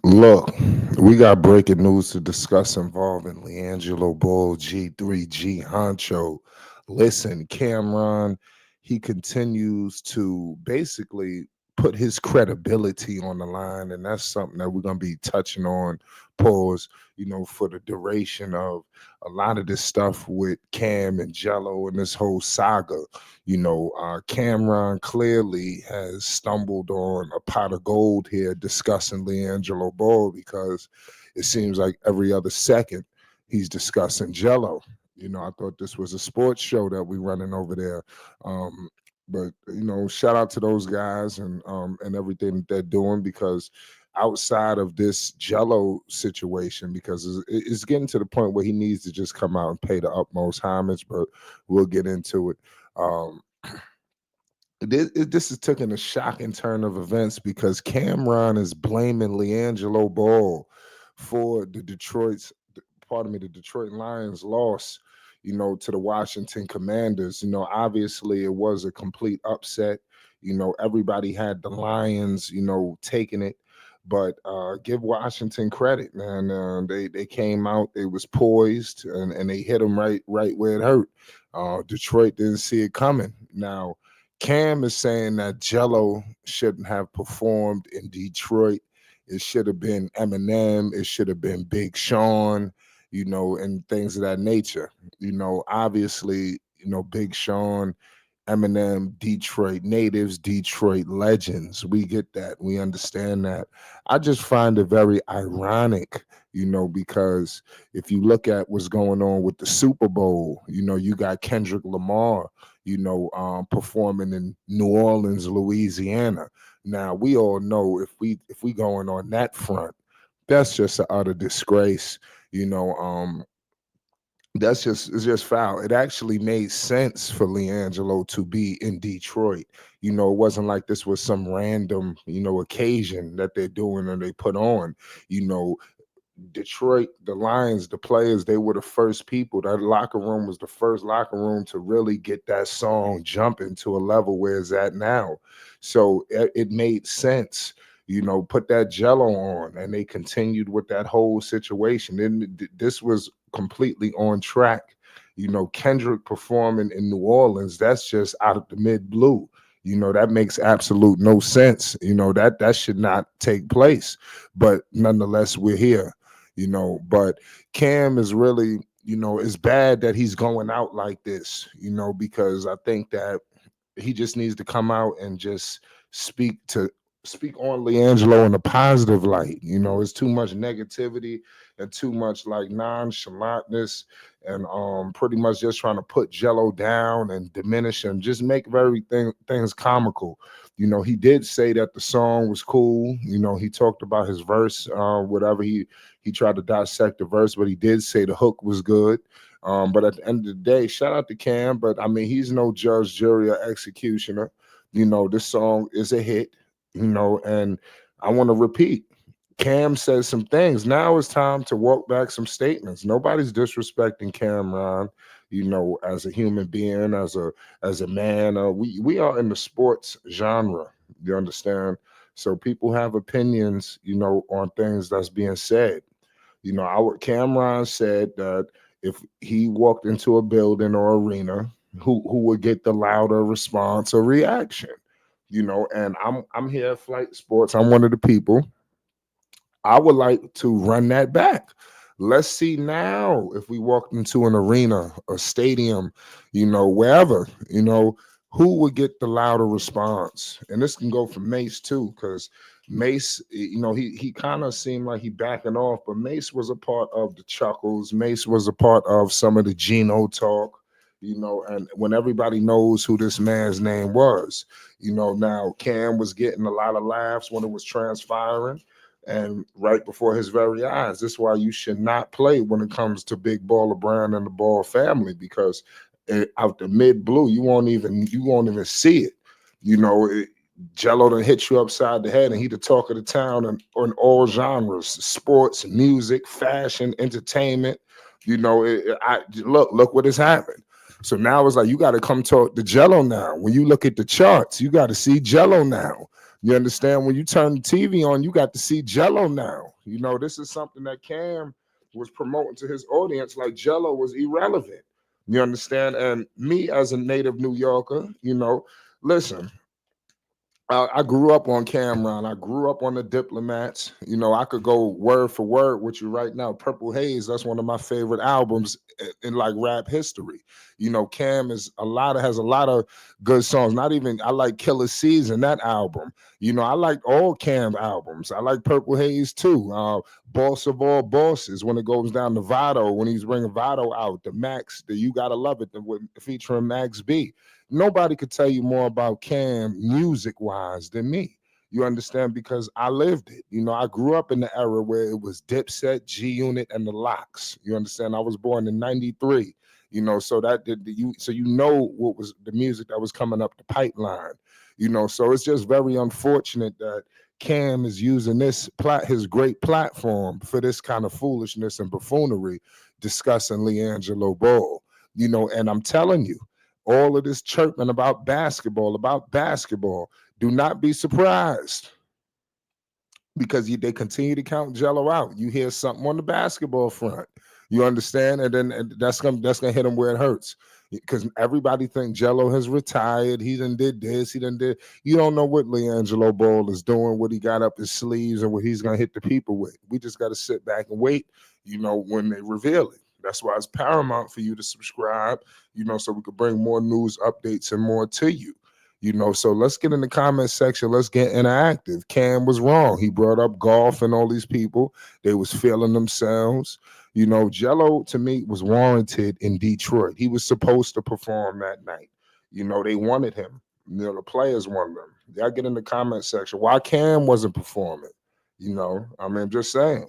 Look, we got breaking news to discuss involving Liangelo Ball, G3G Honcho. Listen, Cameron, he continues to basically put his credibility on the line, and that's something that we're going to be touching on, pause, for the duration of a lot of this stuff with Cam and Jello and this whole saga. Cameron clearly has stumbled on a pot of gold here discussing Liangelo Ball because it seems like every other second he's discussing Jello. I thought this was a sports show that we running over there. But shout out to those guys and everything that they're doing because outside of this Jello situation, because it's getting to the point where he needs to just come out and pay the utmost homage, but we'll get into it. Um, this is taking a shocking turn of events because Cameron is blaming Liangelo Ball for the Detroit Lions loss, to the Washington Commanders. Obviously it was a complete upset. Everybody had the Lions, taking it. But give Washington credit, man. They came out, they was poised, and they hit them right where it hurt. Detroit didn't see it coming. Now, Cam is saying that Jello shouldn't have performed in Detroit. It should have been Eminem. It should have been Big Sean, and things of that nature. Obviously, Big Sean, Eminem, Detroit natives, Detroit legends. We get that. We understand that. I just find it very ironic, because if you look at what's going on with the Super Bowl, you got Kendrick Lamar, performing in New Orleans, Louisiana. Now we all know if we going on that front, that's just an utter disgrace. You know, it's just foul. It actually made sense for Liangelo to be in Detroit. It wasn't like this was some random, occasion that they're doing or they put on. You know, Detroit, the Lions, the players, they were the first people. That locker room was the first locker room to really get that song jumping to a level where it's at now. So it made sense. Put that Jello on, and they continued with that whole situation. And this was completely on track. Kendrick performing in New Orleans, that's just out of the mid blue. That makes absolute no sense. That should not take place. But nonetheless, we're here. But Cam is really, it's bad that he's going out like this, because I think that he just needs to come out and just speak on Liangelo in a positive light. It's too much negativity and too much like nonchalantness and pretty much just trying to put Jello down and diminish him, just make everything things comical. He did say that the song was cool. He talked about his verse, whatever he tried to dissect the verse, but he did say the hook was good. But at the end of the day, shout out to Cam. But I mean, he's no judge, jury, or executioner. This song is a hit. And I want to repeat. Cam says some things. Now it's time to walk back some statements. Nobody's disrespecting Cameron, as a human being, as a man. We are in the sports genre. You understand? So people have opinions, on things that's being said. Our Cameron said that if he walked into a building or arena, who would get the louder response or reaction? And I'm here at Flight Sports. I'm one of the people. I would like to run that back. Let's see now if we walked into an arena, a stadium, wherever, who would get the louder response? And this can go for Mace too, because Mace, he kind of seemed like he backing off, but Mace was a part of the chuckles. Mace was a part of some of the Geno talk, and when everybody knows who this man's name was, now Cam was getting a lot of laughs when it was transpiring and right before his very eyes. That's why you should not play when it comes to Big Baller Brown and the Ball family, because out the mid blue, you won't even see it. Jello done hit you upside the head, and he the talk of the town on all genres: sports, music, fashion, entertainment. Look what has happened. So now it's like you got to come talk to Jello now. When you look at the charts, you got to see Jello now. You understand? When you turn the TV on, you got to see Jello now. This is something that Cam was promoting to his audience like Jello was irrelevant. You understand? And me as a native New Yorker, listen, I grew up on Cameron. I grew up on the Diplomats. I could go word for word with you right now. Purple Haze, that's one of my favorite albums in like rap history. Cam has a lot of good songs. Not even I like Killer Season, that album. I like all Cam albums. I like Purple Haze too. Boss of All Bosses, when it goes down to Vado, when he's bringing Vado out, the Max, the You Gotta Love It, featuring Max B. Nobody could tell you more about Cam music wise than me. You understand? Because I lived it. I grew up in the era where it was Dipset, G Unit, and the Locks. You understand? I was born in '93. So that did you. So what was the music that was coming up the pipeline. So it's just very unfortunate that Cam is using his great platform for this kind of foolishness and buffoonery, discussing Liangelo Ball. And I'm telling you, all of this chirping about basketball. Do not be surprised because they continue to count Jello out. You hear something on the basketball front, you understand, and that's gonna hit him where it hurts. Because everybody think Jello has retired. He done did this. He done did. You don't know what Liangelo Ball is doing, what he got up his sleeves, and what he's gonna hit the people with. We just got to sit back and wait. When they reveal it. That's why it's paramount for you to subscribe. So we could bring more news updates and more to you. So let's get in the comment section. Let's get interactive. Cam was wrong. He brought up golf and all these people. They was feeling themselves. Jello to me was warranted in Detroit. He was supposed to perform that night. They wanted him. The players wanted him. Y'all get in the comment section. Why Cam wasn't performing? Just saying.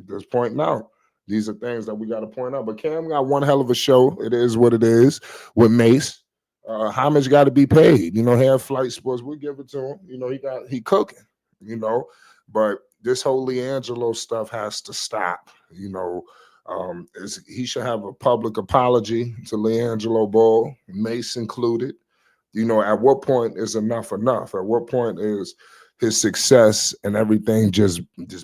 Just pointing out. These are things that we got to point out. But Cam got one hell of a show. It is what it is with Mace. Homage got to be paid. Have Flight Sports, we give it to him. He cooking. But this whole Liangelo stuff has to stop. He should have a public apology to Liangelo Ball, Mace included. At what point is enough enough? At what point is his success and everything just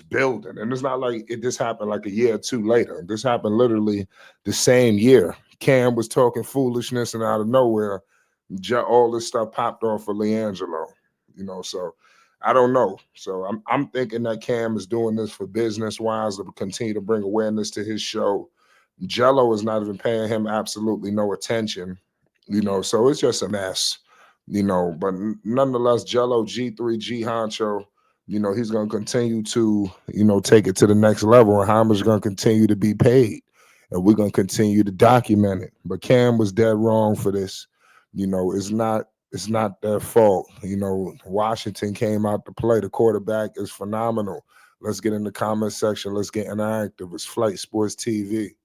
building? And it's not like it just happened like a year or two later. This happened literally the same year. Cam was talking foolishness, and out of nowhere, all this stuff popped off for Liangelo. So I don't know. So I'm thinking that Cam is doing this for business wise to continue to bring awareness to his show. Jello is not even paying him absolutely no attention. So it's just a mess. But nonetheless, Jello G3 G Honcho, he's gonna continue to, take it to the next level, and Homage gonna continue to be paid. And we're gonna continue to document it. But Cam was dead wrong for this. It's not their fault. Washington came out to play. The quarterback is phenomenal. Let's get in the comment section. Let's get interactive. It's Flight Sports TV.